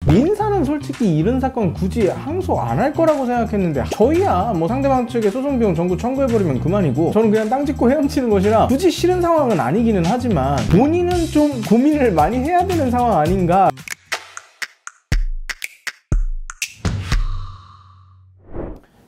민사는 솔직히 이런 사건 굳이 항소 안 할 거라고 생각했는데, 저희야 뭐 상대방 측에 소송 비용 전부 청구해버리면 그만이고 저는 그냥 땅 짚고 헤엄치는 것이라 굳이 싫은 상황은 아니기는 하지만 본인은 좀 고민을 많이 해야 되는 상황 아닌가.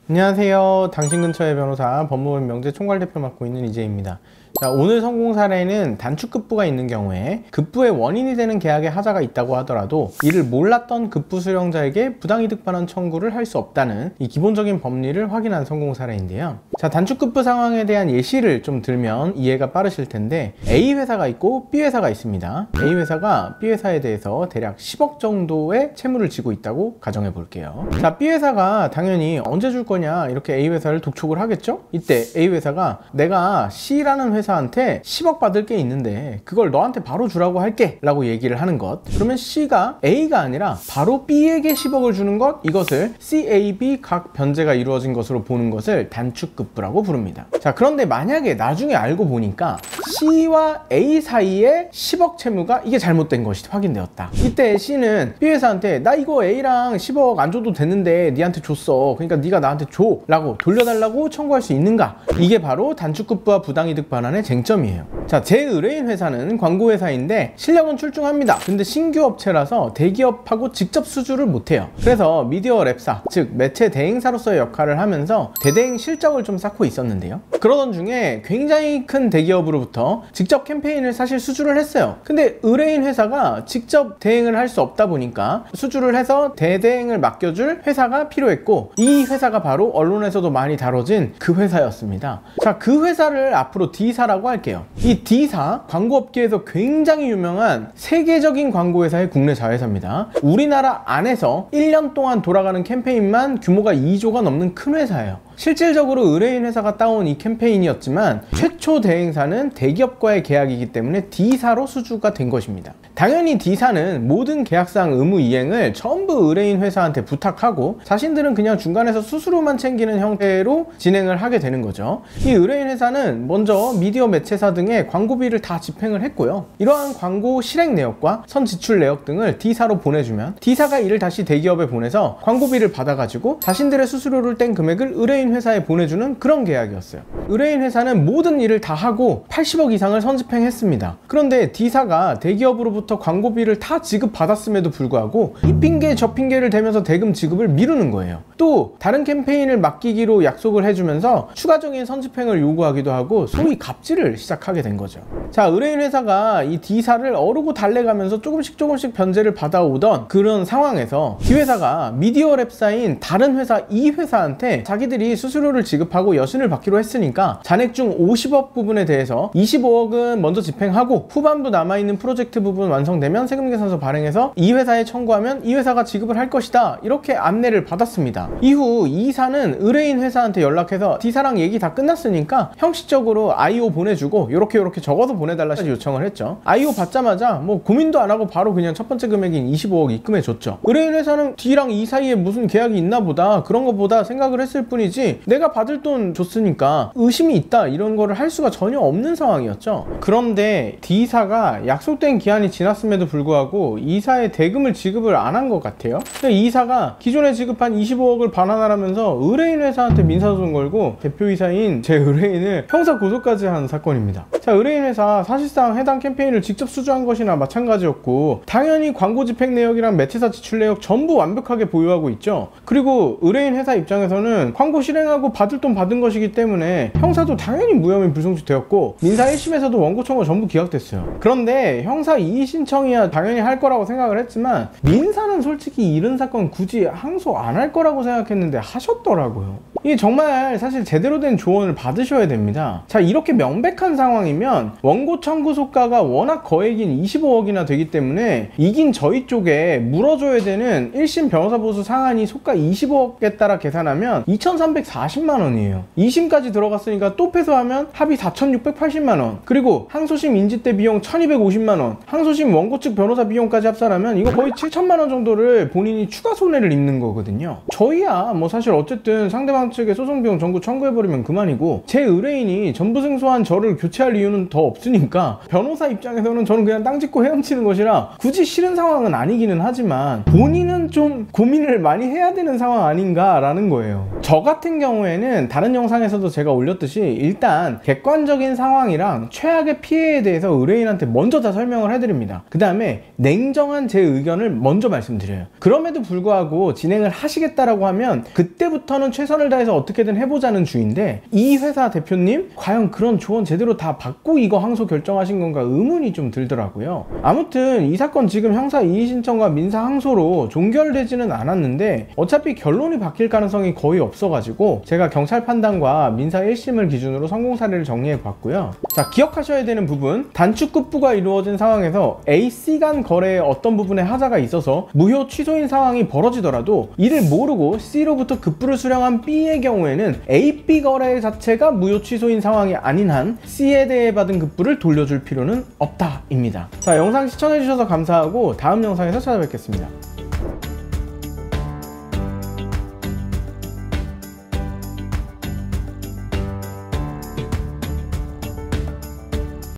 안녕하세요. 당신 근처의 변호사 법무법인 명재 총괄대표 맡고 있는 이재입니다. 자, 오늘 성공 사례는 단축급부가 있는 경우에 급부의 원인이 되는 계약의 하자가 있다고 하더라도 이를 몰랐던 급부 수령자에게 부당이득 반환 청구를 할 수 없다는 이 기본적인 법리를 확인한 성공 사례인데요. 자, 단축급부 상황에 대한 예시를 좀 들면 이해가 빠르실 텐데, A 회사가 있고 B 회사가 있습니다. A 회사가 B 회사에 대해서 대략 10억 정도의 채무를 지고 있다고 가정해 볼게요. 자, B 회사가 당연히 언제 줄 거냐 이렇게 A 회사를 독촉을 하겠죠. 이때 A 회사가 내가 C라는 회사한테 10억 받을 게 있는데 그걸 너한테 바로 주라고 할게 라고 얘기를 하는 것. 그러면 C가 A가 아니라 바로 B에게 10억을 주는 것, 이것을 CAB 각 변제가 이루어진 것으로 보는 것을 단축급부라고 부릅니다. 자, 그런데 만약에 나중에 알고 보니까 C와 A 사이에 10억 채무가 이게 잘못된 것이 확인되었다. 이때 C는 B 회사한테 나 이거 A랑 10억 안 줘도 되는데 니한테 줬어, 그러니까 네가 나한테 줘 라고 돌려달라고 청구할 수 있는가? 이게 바로 단축급부와 부당이득 반환의 쟁점이에요. 자, 제 의뢰인 회사는 광고회사인데 실력은 출중합니다. 근데 신규 업체라서 대기업하고 직접 수주를 못해요. 그래서 미디어 랩사, 즉 매체 대행사로서의 역할을 하면서 대대행 실적을 좀 쌓고 있었는데요. 그러던 중에 굉장히 큰 대기업으로부터 직접 캠페인을 사실 수주를 했어요. 근데 의뢰인 회사가 직접 대행을 할 수 없다 보니까 수주를 해서 대대행을 맡겨줄 회사가 필요했고, 이 회사가 바로 언론에서도 많이 다뤄진 그 회사였습니다. 자, 그 회사를 앞으로 D사라고 할게요. 이 D사, 광고업계에서 굉장히 유명한 세계적인 광고회사의 국내 자회사입니다. 우리나라 안에서 1년 동안 돌아가는 캠페인만 규모가 2조가 넘는 큰 회사예요. 실질적으로 의뢰인 회사가 따온 이 캠페인이었지만 최초 대행사는 대기업과의 계약이기 때문에 D사로 수주가 된 것입니다. 당연히 D사는 모든 계약상 의무 이행을 전부 의뢰인 회사한테 부탁하고 자신들은 그냥 중간에서 수수료만 챙기는 형태로 진행을 하게 되는 거죠. 이 의뢰인 회사는 먼저 미디어 매체사 등의 광고비를 다 집행을 했고요. 이러한 광고 실행 내역과 선 지출 내역 등을 D사로 보내주면 D사가 이를 다시 대기업에 보내서 광고비를 받아가지고 자신들의 수수료를 뗀 금액을 의뢰인 회사에 보내주는 그런 계약이었어요. 의뢰인 회사는 모든 일을 다 하고 80억 이상을 선집행했습니다. 그런데 D사가 대기업으로부터 광고비를 다 지급받았음에도 불구하고 이 핑계 저 핑계를 대면서 대금 지급을 미루는 거예요. 또 다른 캠페인을 맡기기로 약속을 해주면서 추가적인 선집행을 요구하기도 하고 소위 갑질을 시작하게 된 거죠. 자, 의뢰인 회사가 이 D사를 어르고 달래가면서 조금씩 변제를 받아오던 그런 상황에서 D 회사가 미디어 랩사인 다른 회사 E 회사한테 자기들이 수수료를 지급하고 여신을 받기로 했으니까 잔액 중 50억 부분에 대해서 25억은 먼저 집행하고 후반부 남아있는 프로젝트 부분 완성되면 세금계산서 발행해서 이 회사에 청구하면 이 회사가 지급을 할 것이다, 이렇게 안내를 받았습니다. 이후 E사는 의뢰인 회사한테 연락해서 D사랑 얘기 다 끝났으니까 형식적으로 IO 보내주고 요렇게 적어서 보내달라 요청을 했죠. IO 받자마자 뭐 고민도 안 하고 바로 그냥 첫 번째 금액인 25억 입금해 줬죠. 의뢰인 회사는 D랑 E 사이에 무슨 계약이 있나 보다, 그런 거보다 생각을 했을 뿐이지 내가 받을 돈 줬으니까 의심이 있다 이런 거를 할 수가 전혀 없는 상황이었죠. 그런데 D사가 약속된 기한이 지났음에도 불구하고 E사에 대금을 지급을 안 한 것 같아요. E사가 기존에 지급한 25억을 반환하라면서 의뢰인 회사한테 민사소송 걸고 대표이사인 제 의뢰인을 형사 고소까지 한 사건입니다. 자, 의뢰인 회사 사실상 해당 캠페인을 직접 수주한 것이나 마찬가지였고 당연히 광고 집행 내역이랑 매체사 지출 내역 전부 완벽하게 보유하고 있죠. 그리고 의뢰인 회사 입장에서는 광고 실행하고 받을 돈 받은 것이기 때문에 형사도 당연히 무혐의 불송치 되었고 민사 1심에서도 원고 청구 전부 기각됐어요. 그런데 형사 이의 신청이야 당연히 할 거라고 생각을 했지만 민사는 솔직히 이런 사건 굳이 항소 안 할 거라고 생각했는데 하셨더라고요. 이게 정말 사실 제대로 된 조언을 받으셔야 됩니다. 자, 이렇게 명백한 상황이면 원고 청구 소가가 워낙 거액인 25억이나 되기 때문에 이긴 저희 쪽에 물어줘야 되는 1심 변호사 보수 상한이 소가 25억에 따라 계산하면 2,340만 원이에요. 2심까지 들어갔으니까 또 패소하면 합의 4,680만 원, 그리고 항소심 인지대 비용 1,250만 원, 항소심 원고 측 변호사 비용까지 합산하면 이거 거의 7천만 원 정도를 본인이 추가 손해를 입는 거거든요. 저희야 뭐 사실 어쨌든 상대방 상대방 측에 소송 비용 전부 청구해버리면 그만이고, 제 의뢰인이 전부 승소한 저를 교체할 이유는 더 없으니까 변호사 입장에서는 저는 그냥 땅 짚고 헤엄치는 것이라 굳이 싫은 상황은 아니기는 하지만 본인은 좀 고민을 많이 해야 되는 상황 아닌가라는 거예요. 저 같은 경우에는 다른 영상에서도 제가 올렸듯이 일단 객관적인 상황이랑 최악의 피해에 대해서 의뢰인한테 먼저 다 설명을 해드립니다. 그 다음에 냉정한 제 의견을 먼저 말씀드려요. 그럼에도 불구하고 진행을 하시겠다라고 하면 그때부터는 최선을 다해서 어떻게든 해보자는 주인데, 이 회사 대표님 과연 그런 조언 제대로 다 받고 이거 항소 결정하신 건가 의문이 좀 들더라고요. 아무튼 이 사건 지금 형사 이의신청과 민사 항소로 종결되지는 않았는데 어차피 결론이 바뀔 가능성이 거의 없어가지고 제가 경찰 판단과 민사 1심을 기준으로 성공 사례를 정리해 봤고요. 자, 기억하셔야 되는 부분, 단축급부가 이루어진 상황에서 A, C 간 거래에 어떤 부분에 하자가 있어서 무효 취소인 상황이 벌어지더라도 이를 모르고 C로부터 급부를 수령한 B의 경우에는 A, B 거래 자체가 무효 취소인 상황이 아닌 한 C에 대해 받은 급부를 돌려줄 필요는 없다 입니다. 자, 영상 시청해주셔서 감사하고 다음 영상에서 찾아뵙겠습니다.